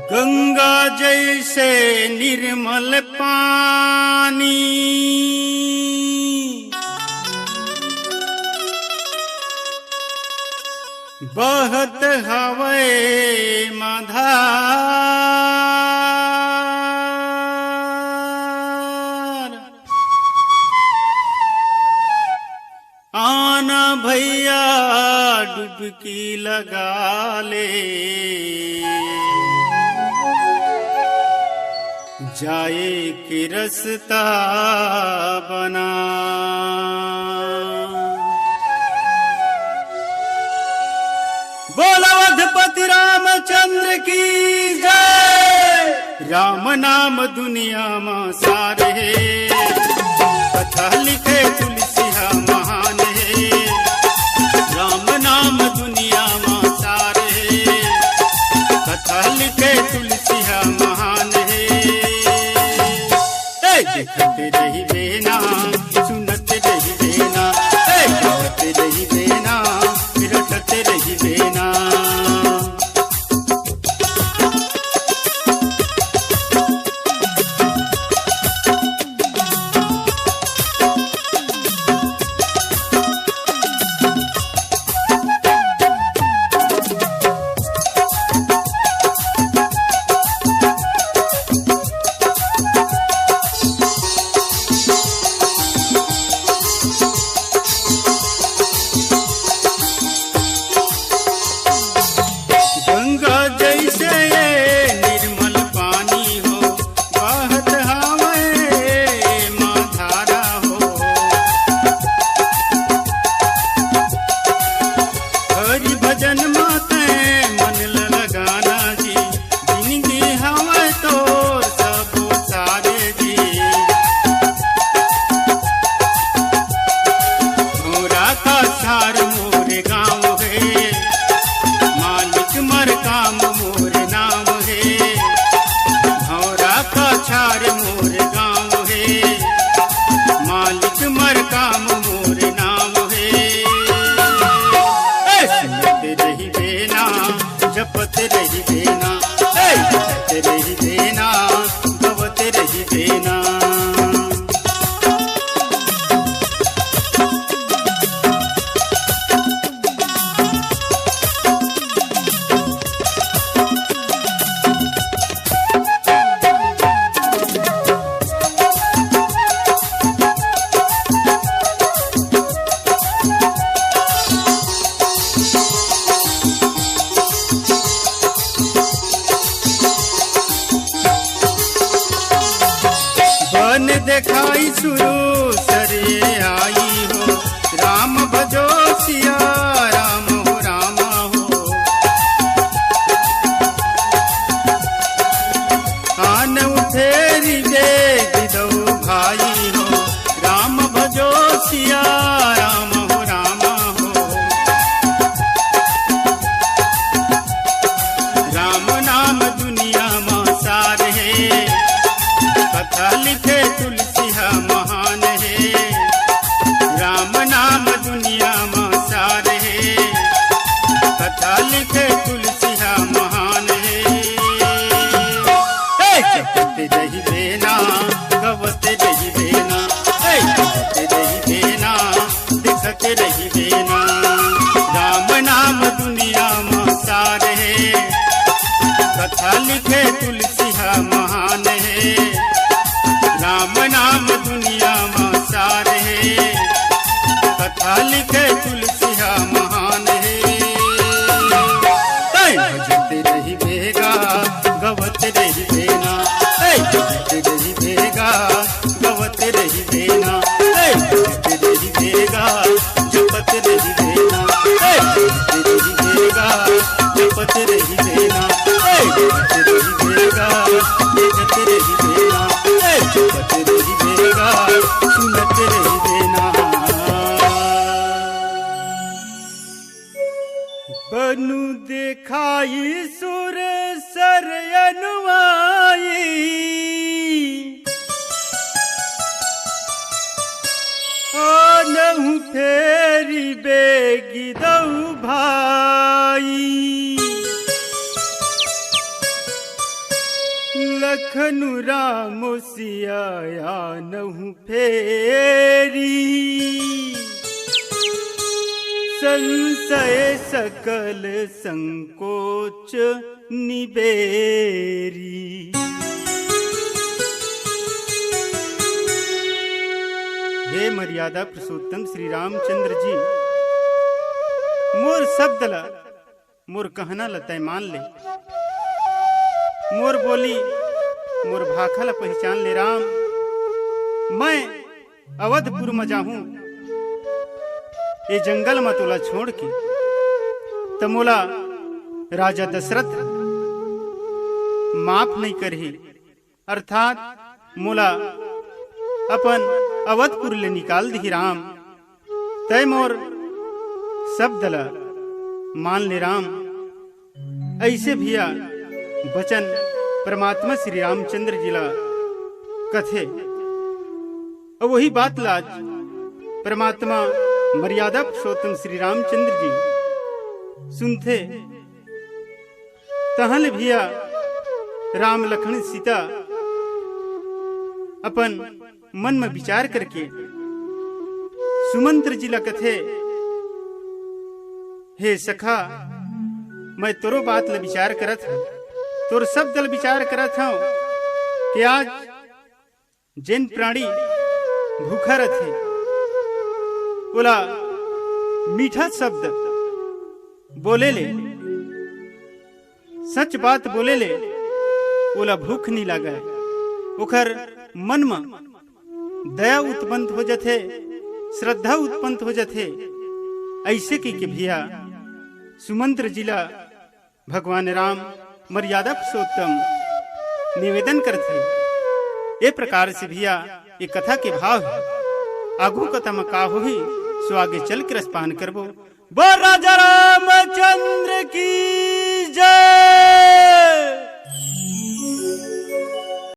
गंगा जैसे निर्मल पानी बहत हवे मधार। आना भैया डुबकी लगा ले, जाए कि रास्ता बना। बोलो अधपति रामचंद्र की जय। राम नाम दुनिया में सारे है, कथा लिखे तुलसिया महान है। राम नाम दुनिया में सारे है, कथा लिखे तुलसिया महान है। देखते रही बेना सुनते रही बेना, देखते रही बेना रटते रही बेना। जपते रही बेना, जपते रही बेना, गवते रही बेना। देखाई शुरू सरे आई हो, राम भजो सिया राम हो राम हो। कान उठेरी दे गिदो भाई हो, राम भजो सिया राम हो राम हो। राम नाम दुनिया में सार है, कथा लिखे तुलसिया महान है। राम नाम दुनिया में सार है, कथा लिखे तुलसिया महान है। जपते रही बेना, गवते रही बेना, जपते रही बेना, दिखते रही बेना। राम नाम दुनिया में सार है, कथा लिखे तुलसिया महान है। राम नाम दुनिया में सार है, कथा लिखे तुलसिया महान है। भजते रही बेगा गवते रही बेना, भजते रही बेगा गवते रही बेना, भजते रही बेगा जपते रही बेना, भजते रही बेगा जपते रही बेना, भजते रही बेगा देखते रही बेना, जपते रही बेगा सुनते रही बेना। बनु देखाई सुर सर अनुआई, नहु फेरी बेगी दऊ भाई। लखनु राम सिया नहु फेरी, संशय सकल संकोच निबेरी। हे मर्यादा पुरुषोत्तम श्री रामचंद्र जी, मोर शब्द ला मोर कहना ला तय मान ले, मोर बोली मोर भाखा ला पहचान ले। राम, मैं अवधपुर में जाहूं ये जंगल में तोला छोड़ के, तमोला राजा दशरथ माफ नहीं करही, अर्थात मोला अपन अवधपुर ले निकाल दी। राम, तय मोर शब्द ला मान ले। राम, ऐसे भैया वचन परमात्मा श्री रामचंद्र जी ला कथे, और वही बात लाज परमात्मा मर्यादा पुरुषोत्तम श्री रामचंद्र जी सुनते। तहल भैया राम लखन सीता अपन मन में विचार करके सुमंत्र जी ला कथे, हे सखा, मैं तोरो बात ला विचार करत हूं, तोर शब्द ला विचार करत हूं कि आज जिन प्राणी भूखा रथे बोला मीठा शब्द बोले ले, सच बात बोले ले, बोला भूख नहीं लगा, ओखर मन में दया उत्पन्न हो जाते, श्रद्धा उत्पन्न हो जाते। ऐसे की कि भैया सुमंत्र जिला भगवान राम मर्यादा पुरुषोत्तम निवेदन करते। ये प्रकार से भैया ये कथा के भाव है, आगू कथा में का हो ही सो आगे चल के रसपान करबो। बोल राजा राम